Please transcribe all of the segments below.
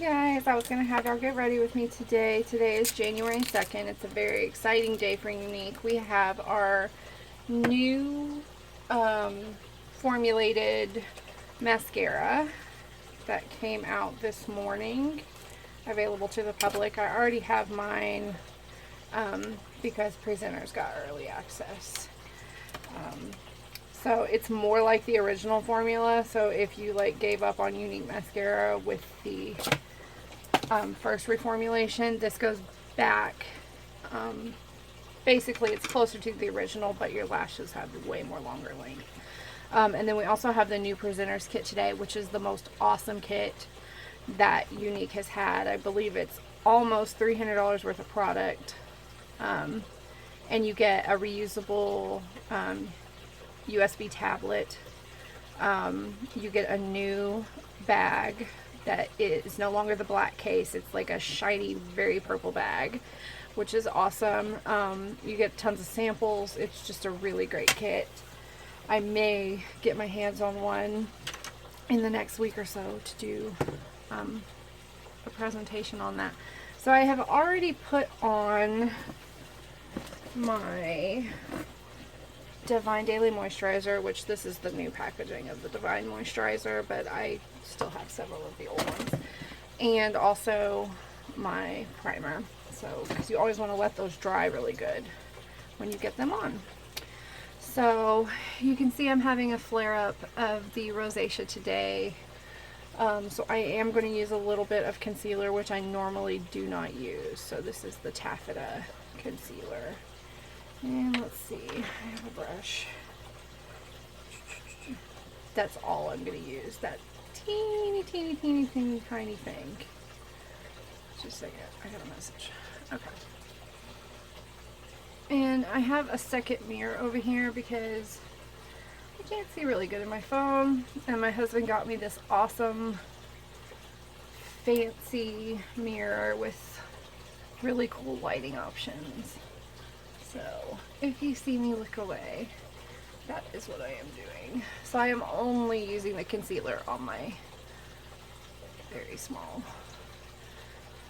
Guys, I was going to have y'all get ready with me today. Today is January 2nd. It's a very exciting day for Younique. We have our new formulated mascara that came out this morning, available to the public. I already have mine because presenters got early access. So it's more like the original formula. So if you like gave up on Younique mascara with the first reformulation, this goes back. Basically, it's closer to the original, but your lashes have way more longer length. And then we also have the new presenters kit today, which is the most awesome kit that Younique has had. I believe it's almost $300 worth of product. And you get a reusable USB tablet. You get a new bag that is no longer the black case. It's like a shiny, very purple bag, which is awesome. You get tons of samples. It's just a really great kit. I may get my hands on one in the next week or so to do a presentation on that. So I have already put on my Divine Daily Moisturizer, which this is the new packaging of the Divine Moisturizer, but I still have several of the old ones, and also my primer. So, because you always want to let those dry really good when you get them on. So you can see I'm having a flare-up of the rosacea today. So I am going to use a little bit of concealer, which I normally do not use. So this is the Taffeta concealer. And let's see, I have a brush. That's all I'm going to use, that teeny tiny thing. Just a second, I got a message. Okay. And I have a second mirror over here because I can't see really good in my phone. And my husband got me this awesome fancy mirror with really cool lighting options. So if you see me look away, that is what I am doing. So I am only using the concealer on my very small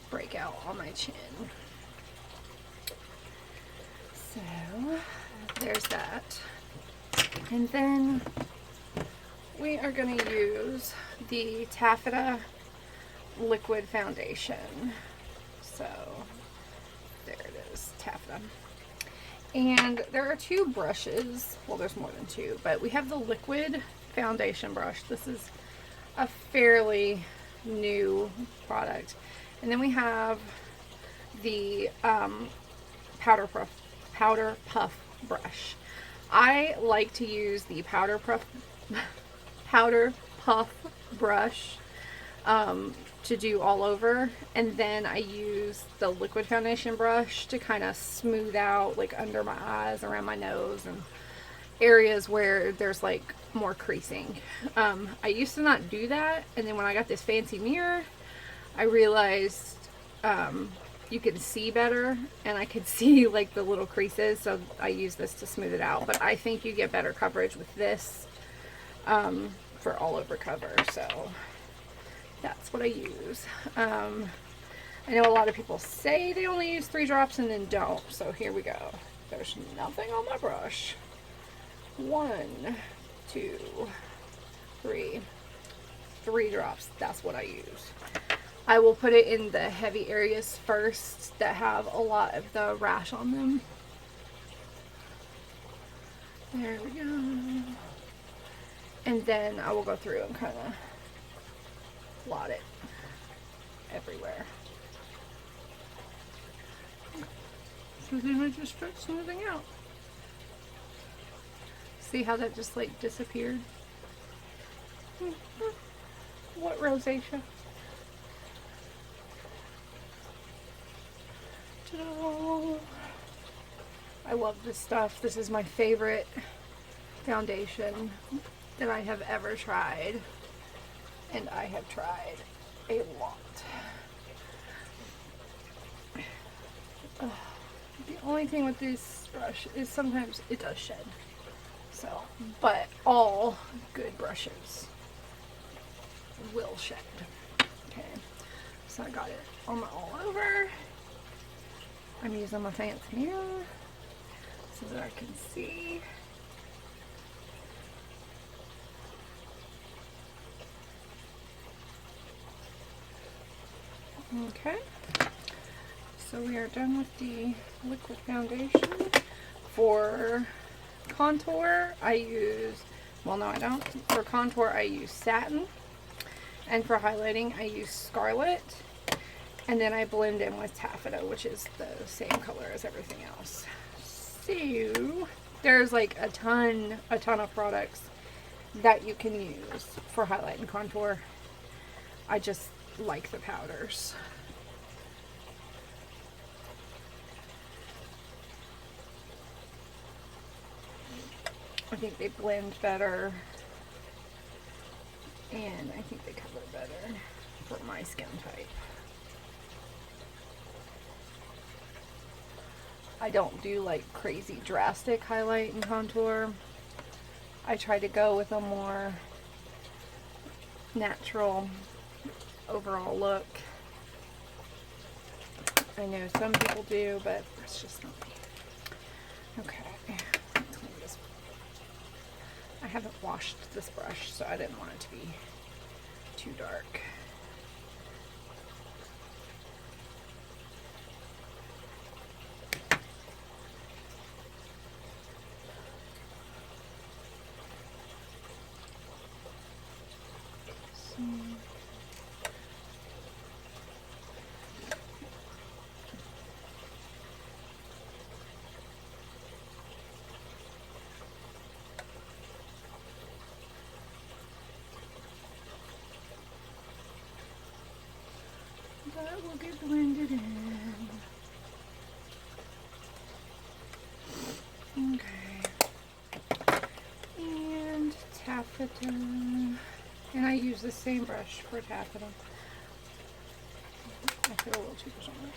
breakout on my chin. So there's that. And then we are going to use the Taffeta liquid foundation. So there it is, Taffeta. And there are two brushes. Well, there's more than two, but we have the liquid foundation brush. This is a fairly new product. And then we have the powder puff brush. I like to use the powder puff brush to do all over, and then I use the liquid foundation brush to kind of smooth out like under my eyes, around my nose, and areas where there's like more creasing. I used to not do that, and then when I got this fancy mirror, I realized you can see better, and I could see like the little creases, so I use this to smooth it out. But I think you get better coverage with this for all over cover, so that's what I use. I know a lot of people say they only use 3 drops and then don't, so here we go. There's nothing on my brush. 1, 2, 3. 3 drops, that's what I use. I will put it in the heavy areas first that have a lot of the rash on them. There we go. And then I will go through and kind of blot it everywhere. So then I just start smoothing out. See how that just like disappeared? What rosacea? Ta-da! I love this stuff. This is my favorite foundation that I have ever tried. And I have tried a lot. The only thing with this brush is sometimes it does shed. So, but all good brushes will shed. Okay. So I got it on my all over. I'm using my fancy mirror so that I can see. Okay, so we are done with the liquid foundation. For contour, I use, well, no, I don't. For contour, I use satin. And for highlighting, I use scarlet. And then I blend in with taffeta, which is the same color as everything else. So, there's like a ton of products that you can use for highlight and contour. I just like the powders. I think they blend better, and I think they color better for my skin type. I don't do like crazy drastic highlight and contour. I try to go with a more natural overall look. I know some people do, but that's just not me. Okay, let's clean this. I haven't washed this brush, so I didn't want it to be too dark. That will get blended in. Okay. And taffeta. And I use the same brush for taffeta. I put a little too much on it.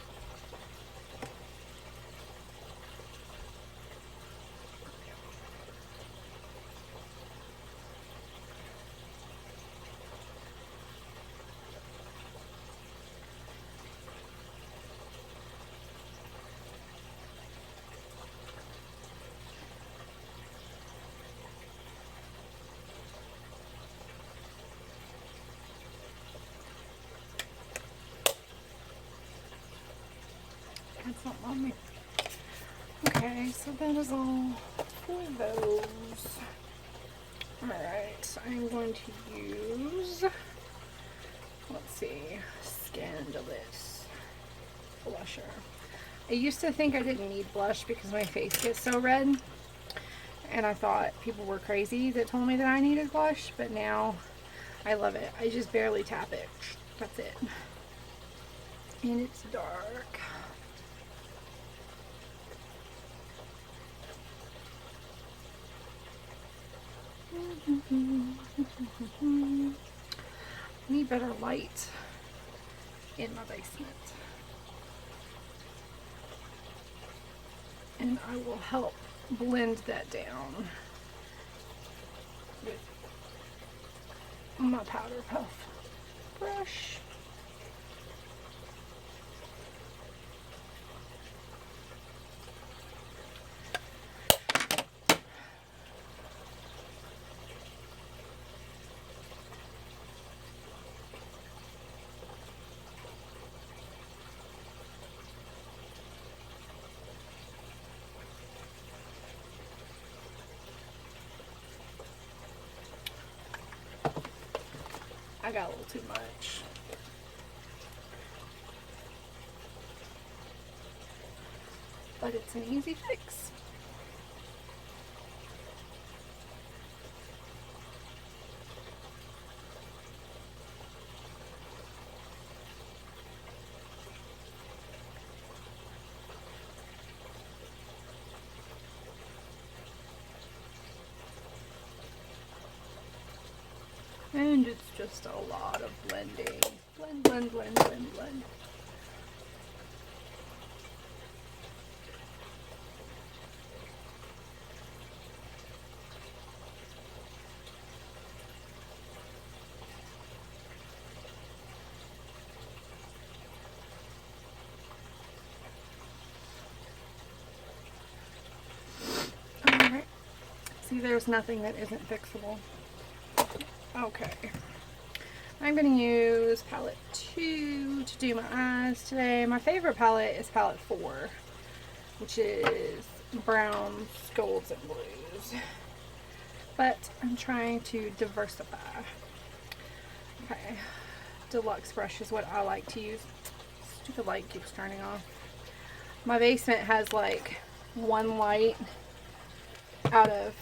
Had something on me. Okay, so that is all for those. Alright, I'm going to use, let's see, Scandalous blusher. I used to think I didn't need blush because my face gets so red, and I thought people were crazy that told me that I needed blush, but now I love it. I just barely tap it. That's it. And it's dark. Need better light in my basement. And I will help blend that down with my powder puff brush. I got a little too much. But it's an easy fix. And it's just a lot of blending. Blend, blend, blend, blend, blend. See, there's nothing that isn't fixable. Okay. I'm going to use palette 2 to do my eyes today. My favorite palette is palette 4, which is browns, golds, and blues. But I'm trying to diversify. Okay. Deluxe brush is what I like to use. Stupid light keeps turning off. My basement has like one light out of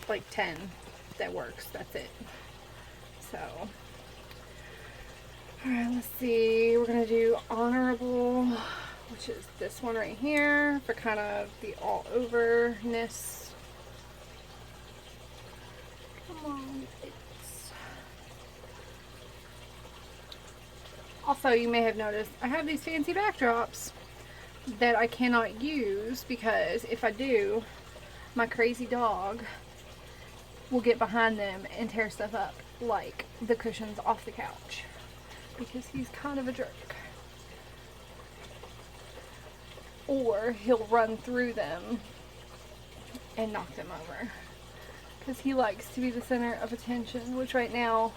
like 10 that works. That's it. So, alright, let's see. We're going to do Honorable, which is this one right here for kind of the all overness. Come on. Also, you may have noticed I have these fancy backdrops that I cannot use because if I do, my crazy dog will get behind them and tear stuff up, like the cushions off the couch, because he's kind of a jerk. Or he'll run through them and knock them over, because he likes to be the center of attention, which right now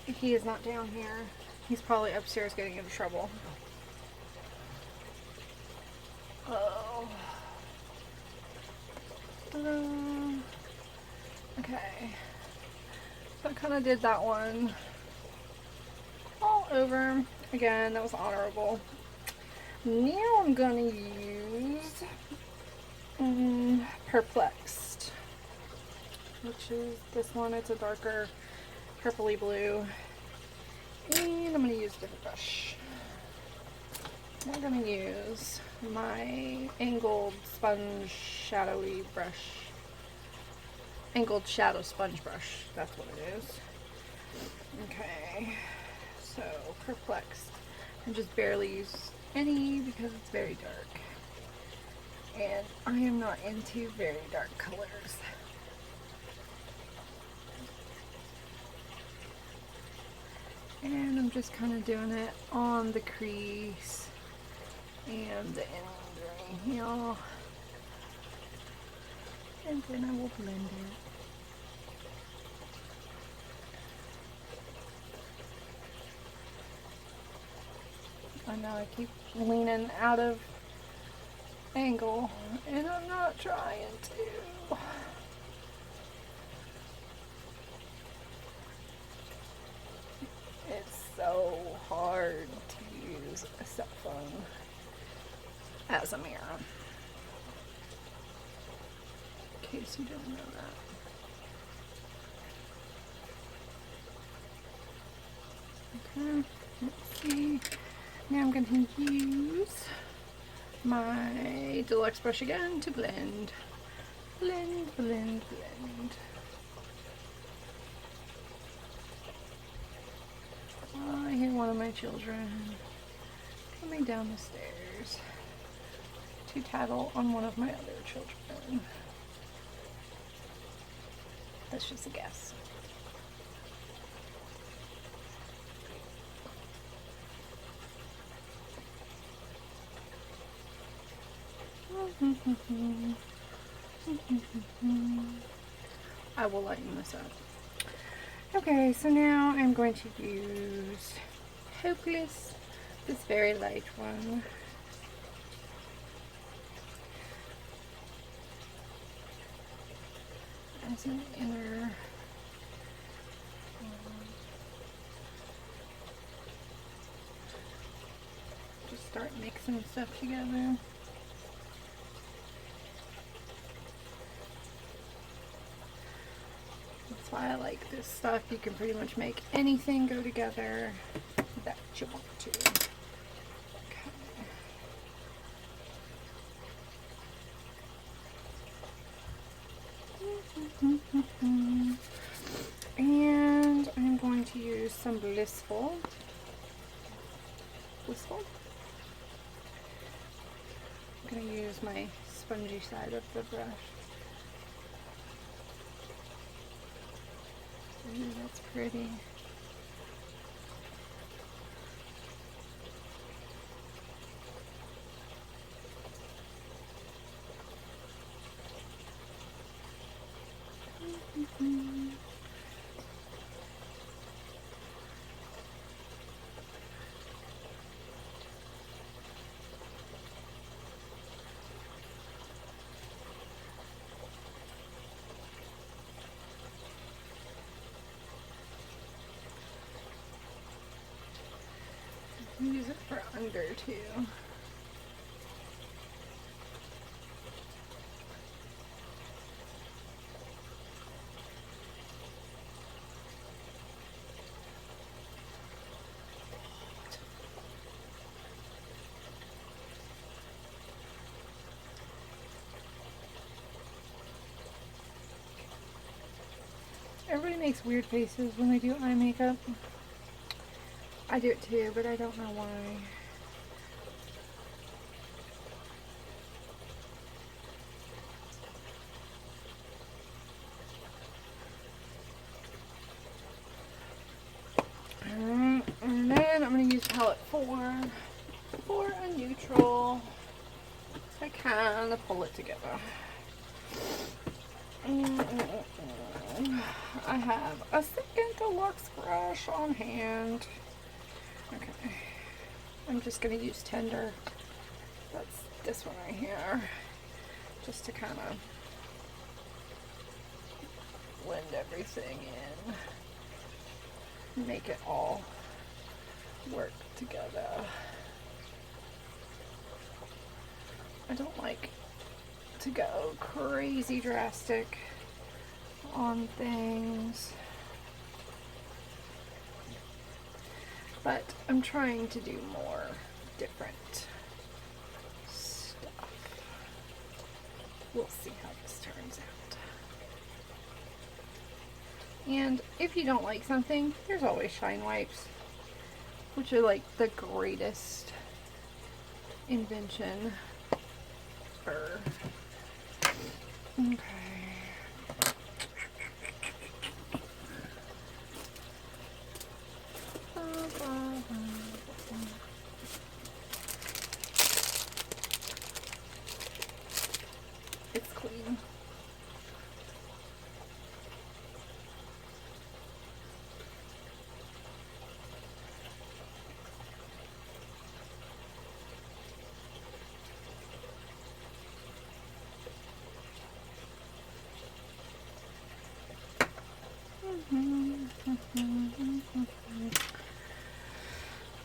he is not down here. He's probably upstairs getting into trouble. Oh. Okay. So I kind of did that one all over. Again, that was Honorable. Now I'm going to use Perplexed, which is this one. It's a darker purpley blue. And I'm going to use a different brush. I'm going to use my angled sponge shadowy brush. Angled shadow sponge brush. That's what it is. Okay. So, Perplexed. I just barely use any because it's very dark. And I am not into very dark colors. And I'm just kind of doing it on the crease and the end right here. And then I will blend it. I know I keep leaning out of angle, and I'm not trying to. It's so hard to use a cell phone as a mirror. In case you didn't know that. Okay, let's see. Now I'm going to use my deluxe brush again to blend. Blend, blend, blend. I hear one of my children coming down the stairs to tattle on one of my other children. That's just a guess. I will lighten this up. Okay, so now I'm going to use Hopeless, this very light one. As an inner just start mixing stuff together. That's why I like this stuff. You can pretty much make anything go together that you want to. And I'm going to use some Blissful. I'm going to use my spongy side of the brush. Ooh, that's pretty. Use it for under too. Everybody makes weird faces when they do eye makeup. I do it too, but I don't know why. Alright, and then I'm going to use palette 4 for a neutral to kind of pull it together. I have a second deluxe brush on hand. Okay, I'm just going to use Tender. That's this one right here, just to kind of blend everything in, make it all work together. I don't like to go crazy drastic on things, but I'm trying to do more different stuff. We'll see how this turns out. And if you don't like something, there's always shine wipes, which are like the greatest invention ever. Okay. It's clean.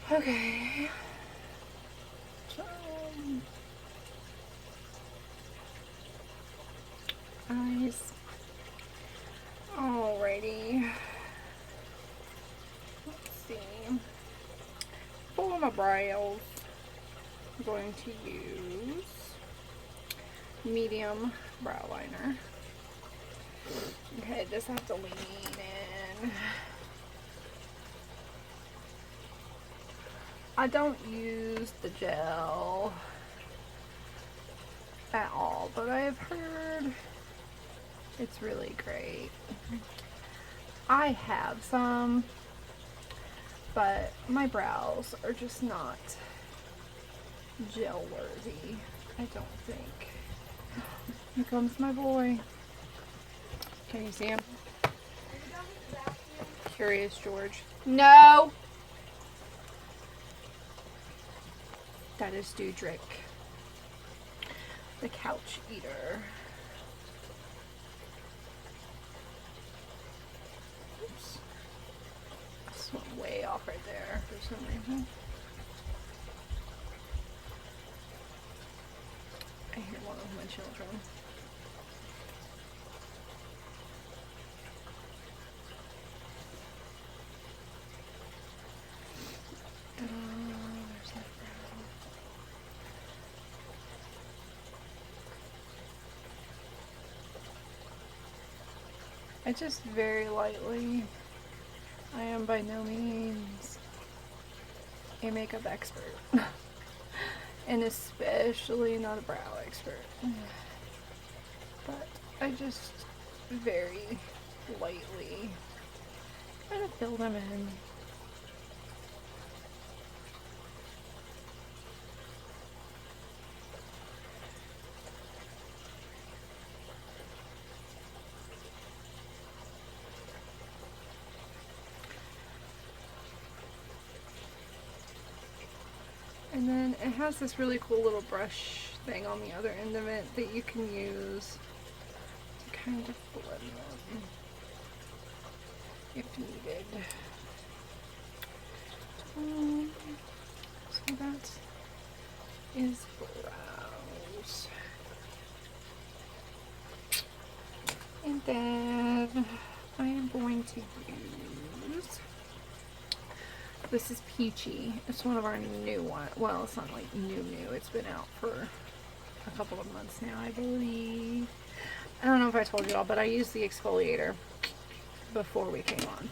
Okay. So, eyes. Alrighty. Let's see. For my brows, I'm going to use medium brow liner. Okay, just have to lean in. I don't use the gel at all, but I've heard it's really great. I have some, but my brows are just not gel worthy, I don't think. Here comes my boy. Can you see him? Curious George. No! That is Dudrick, the couch eater. Oops. This went way off right there for some reason. I hear one of my children. There's that brown. I just very lightly. I am by no means a makeup expert. And especially not a brow expert. But I just very lightly kind of fill them in. And then it has this really cool little brush thing on the other end of it that you can use to kind of blend them if needed. This is Peachy. It's one of our new ones. Well, it's not like new. It's been out for a couple of months now, I believe. I don't know if I told y'all, but I used the exfoliator before we came on.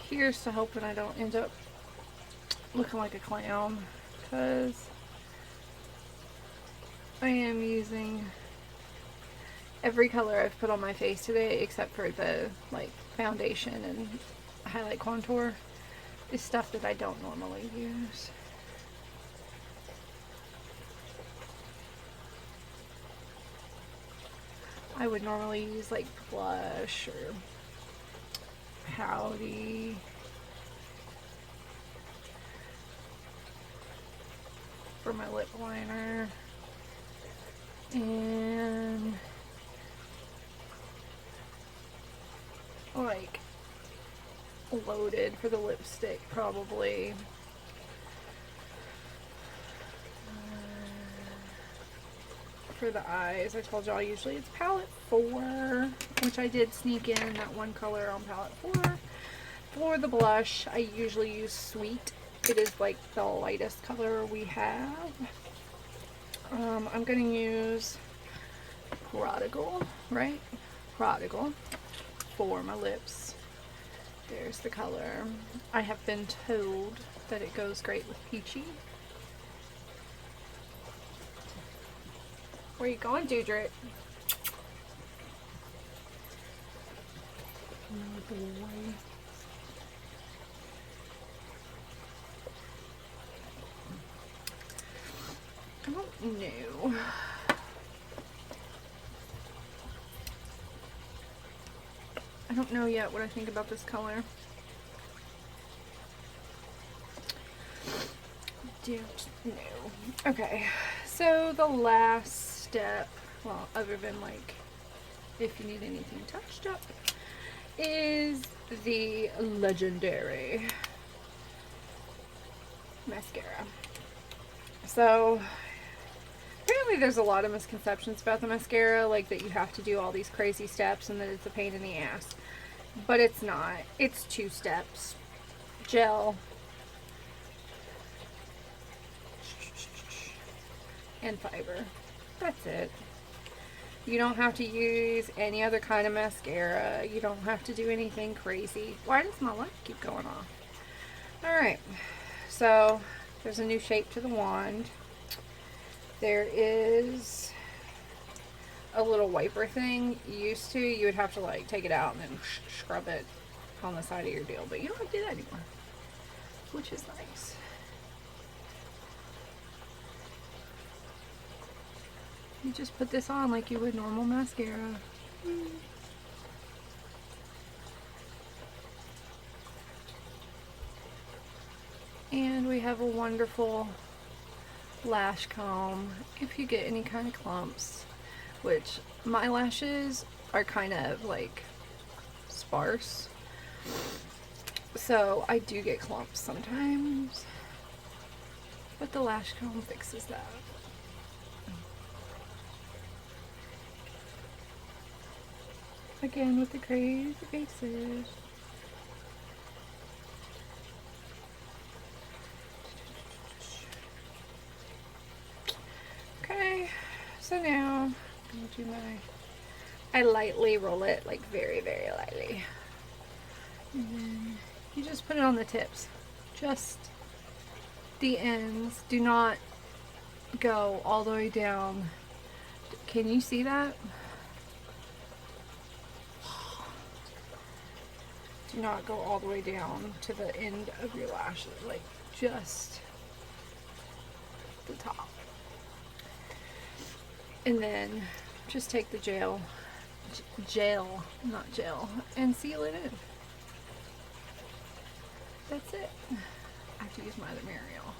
Here's to hoping I don't end up looking like a clown, because I am using every color I've put on my face today except for the like foundation and highlight contour is stuff that I don't normally use. I would normally use like blush or Howdy. For my lip liner. And like Loaded for the lipstick probably. For the eyes, I told y'all usually it's palette 4, which I did sneak in that one color on palette 4. For the blush, I usually use Sweet. It is like the lightest color we have. I'm going to use Prodigal, right? Prodigal for my lips. There's the color. I have been told that it goes great with Peachy. Where you going, Dewdrop? Oh boy. I don't know. I don't know yet what I think about this color. Don't know. Okay, so the last step, well, other than like if you need anything touched up, is the legendary mascara. So apparently there's a lot of misconceptions about the mascara, like that you have to do all these crazy steps and that it's a pain in the ass. But it's not. It's 2 steps. Gel and fiber. That's it. You don't have to use any other kind of mascara. You don't have to do anything crazy. Why does my light keep going off? Alright, so there's a new shape to the wand. There is a little wiper thing. Used to, you would have to like take it out and then scrub it on the side of your deal, but you don't have to do that anymore, which is nice. You just put this on like you would normal mascara. And we have a wonderful lash comb if you get any kind of clumps, which my lashes are kind of like sparse, so I do get clumps sometimes, but the lash comb fixes that. Again with the crazy faces. Okay, so now I'm gonna do I lightly roll it, like very, very lightly. And then you just put it on the tips. Just the ends. Do not go all the way down. Can you see that? Do not go all the way down to the end of your lashes, like just the top. And then just take the gel, not gel, and seal it in. That's it. I have to use my other mirror, y'all.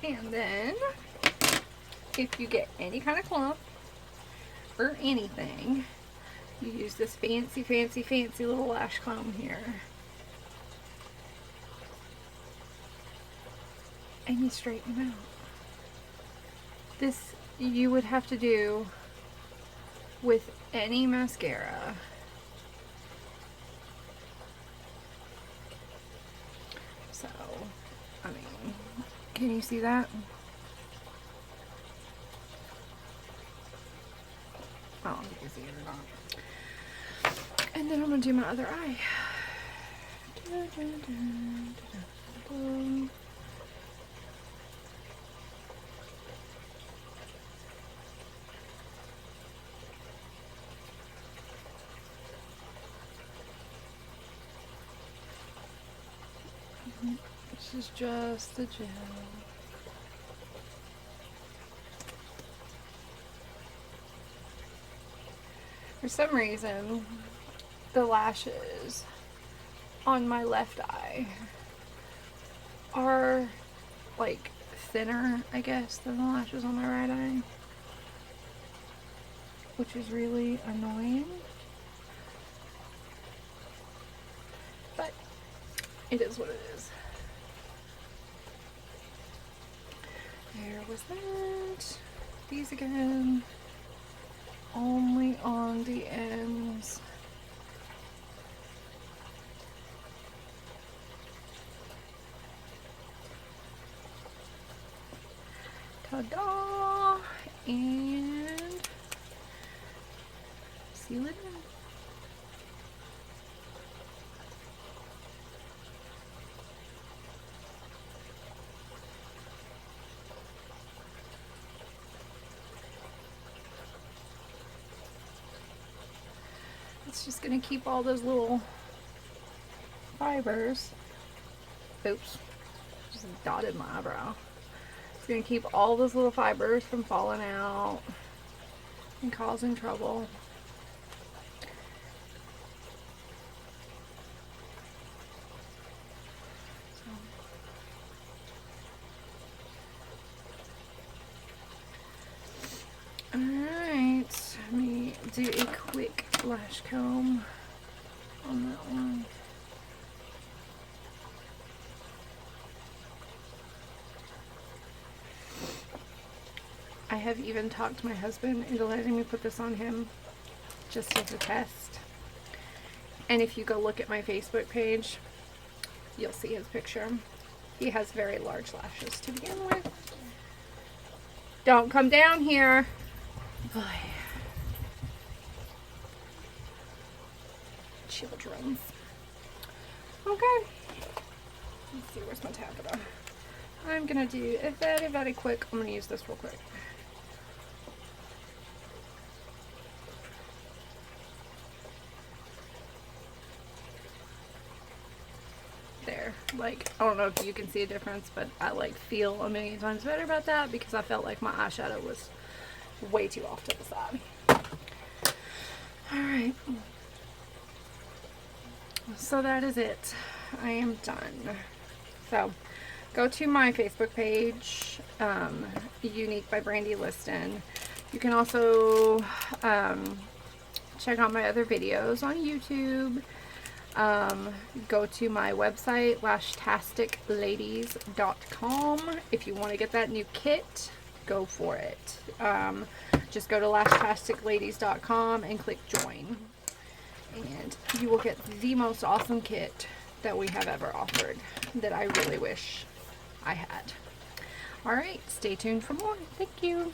And then, if you get any kind of clump or anything, you use this fancy, fancy, fancy little lash comb here. And you straighten them out. This you would have to do with any mascara. So, I mean, can you see that? I don't know if you can see it or not. And then I'm going to do my other eye. This is just the gel. For some reason, the lashes on my left eye are like thinner, I guess, than the lashes on my right eye, which is really annoying, but it is what it is. There was that. These again, only on the ends. Ta-da! And seal it in. It's just gonna keep all those little fibers. Oops, just dotted my eyebrow. It's gonna keep all those little fibers from falling out and causing trouble. Alright, let me do a quick lash comb on that one. I have even talked my husband into letting me put this on him just as a test. And if you go look at my Facebook page, you'll see his picture. He has very large lashes to begin with. Don't come down here. Boy. Children's. Okay. Let's see, where's my taffeta? I'm gonna do it very, very quick. I'm gonna use this real quick. There. Like, I don't know if you can see a difference, but I like feel a million times better about that because I felt like my eyeshadow was way too off to the side. Alright. So that is it. I am done. So, go to my Facebook page, Younique by Brandi Lyston. You can also check out my other videos on YouTube. Go to my website, lashtasticladies.com. If you want to get that new kit, go for it. Just go to lashtasticladies.com and click join. And you will get the most awesome kit that we have ever offered that I really wish I had. Alright, stay tuned for more. Thank you.